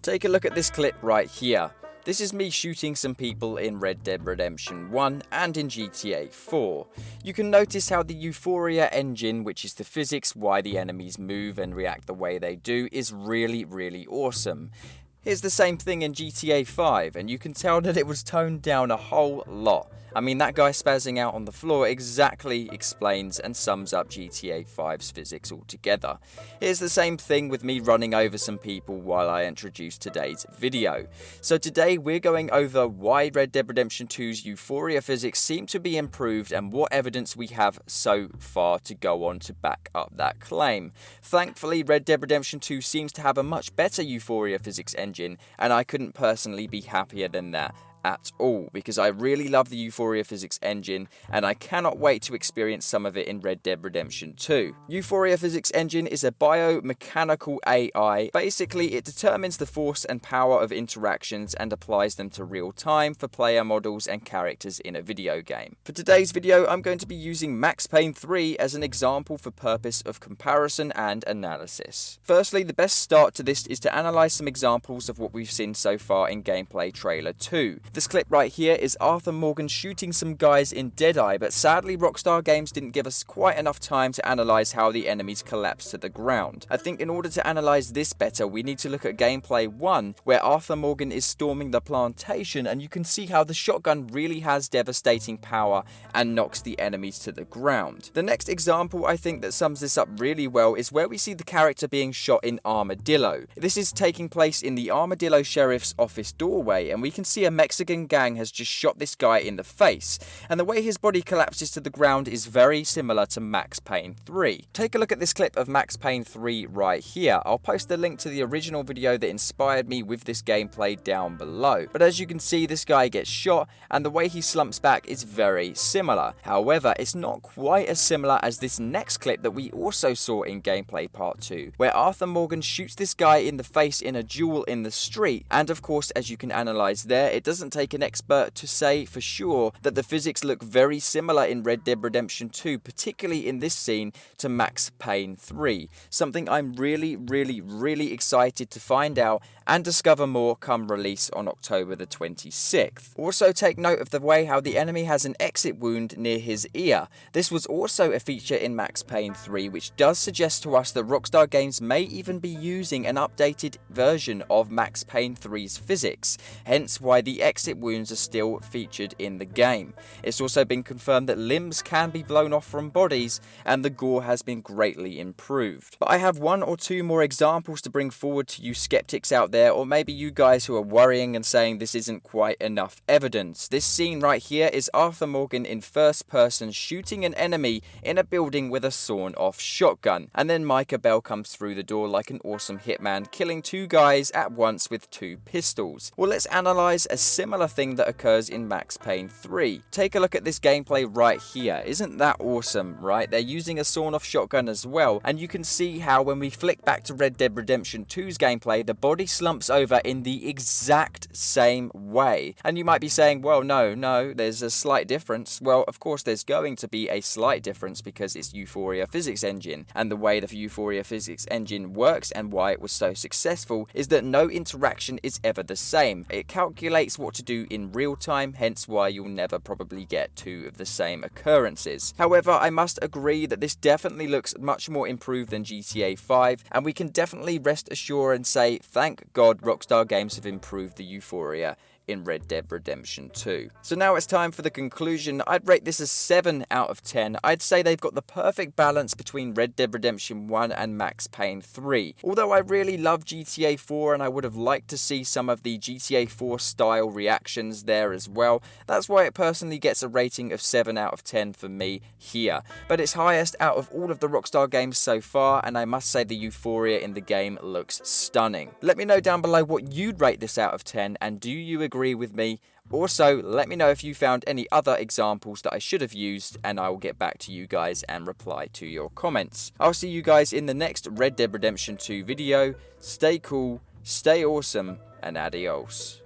Take a look at this clip right here. This is me shooting some people in Red Dead Redemption 1 and in GTA 4. You can notice how the EUPHORIA engine, which is the physics why the enemies move and react the way they do, is really awesome. Here's the same thing in GTA 5, and you can tell that it was toned down a whole lot. I mean, that guy spazzing out on the floor exactly explains and sums up GTA 5's physics altogether. Here's the same thing with me running over some people while I introduce today's video. So today we're going over why Red Dead Redemption 2's EUPHORIA physics seem to be improved and what evidence we have so far to go on to back up that claim. Thankfully, Red Dead Redemption 2 seems to have a much better EUPHORIA physics engine, and I couldn't personally be happier than that at all, because I really love the EUPHORIA physics engine and I cannot wait to experience some of it in Red Dead Redemption 2. EUPHORIA physics engine is a biomechanical AI. Basically, it determines the force and power of interactions and applies them to real time for player models and characters in a video game. For today's video, I'm going to be using Max Payne 3 as an example for purpose of comparison and analysis. Firstly, the best start to this is to analyze some examples of what we've seen so far in gameplay trailer 2. This clip right here is Arthur Morgan shooting some guys in Deadeye, but sadly Rockstar Games didn't give us quite enough time to analyze how the enemies collapse to the ground. I think in order to analyze this better, we need to look at gameplay 1, where Arthur Morgan is storming the plantation, and you can see how the shotgun really has devastating power and knocks the enemies to the ground. The next example I think that sums this up really well is where we see the character being shot in Armadillo. This is taking place in the Armadillo Sheriff's office doorway, and we can see a Mexican gang has just shot this guy in the face, and the way his body collapses to the ground is very similar to Max Payne 3. Take a look at this clip of Max Payne 3 right here. I'll post a link to the original video that inspired me with this gameplay down below. But as you can see, this guy gets shot, and the way he slumps back is very similar. However, it's not quite as similar as this next clip that we also saw in gameplay part 2, where Arthur Morgan shoots this guy in the face in a duel in the street, and of course, as you can analyze there, it doesn't take an expert to say for sure that the physics look very similar in Red Dead Redemption 2, particularly in this scene, to Max Payne 3. Something I'm really excited to find out and discover more come release on October the 26th. Also take note of the way how the enemy has an exit wound near his ear. This was also a feature in Max Payne 3, which does suggest to us that Rockstar Games may even be using an updated version of Max Payne 3's physics, hence why the exit wounds are still featured in the game. It's also been confirmed that limbs can be blown off from bodies, and the gore has been greatly improved. But I have one or two more examples to bring forward to you skeptics out there, or maybe you guys who are worrying and saying this isn't quite enough evidence. This scene right here is Arthur Morgan in first person shooting an enemy in a building with a sawn off shotgun, and then Micah Bell comes through the door like an awesome hitman, killing two guys at once with two pistols. Well, let's analyze a similar thing that occurs in Max Payne 3. Take a look at this gameplay right here. Isn't that awesome, right? They're using a sawn off shotgun as well, and you can see how when we flick back to Red Dead Redemption 2's gameplay, the body slumps over in the exact same way. And you might be saying, well, no, there's a slight difference. Well, of course there's going to be a slight difference because it's EUPHORIA physics engine, and the way the EUPHORIA physics engine works and why it was so successful is that no interaction is ever the same. It calculates what to do in real time, hence why you'll never probably get two of the same occurrences. However, I must agree that this definitely looks much more improved than GTA 5, and we can definitely rest assured and say, thank God Rockstar Games have improved the EUPHORIA in Red Dead Redemption 2. So now it's time for the conclusion. I'd rate this as 7 out of 10. I'd say they've got the perfect balance between Red Dead Redemption 1 and Max Payne 3. Although I really love GTA 4 and I would have liked to see some of the GTA 4 style reactions there as well, that's why it personally gets a rating of 7 out of 10 for me here. But it's highest out of all of the Rockstar games so far, and I must say the EUPHORIA in the game looks stunning. Let me know down below what you'd rate this out of 10, and do you agree with me? Also, let me know if you found any other examples that I should have used, and I will get back to you guys and reply to your comments. I'll see you guys in the next Red Dead Redemption 2 video. Stay cool, stay awesome, and adios.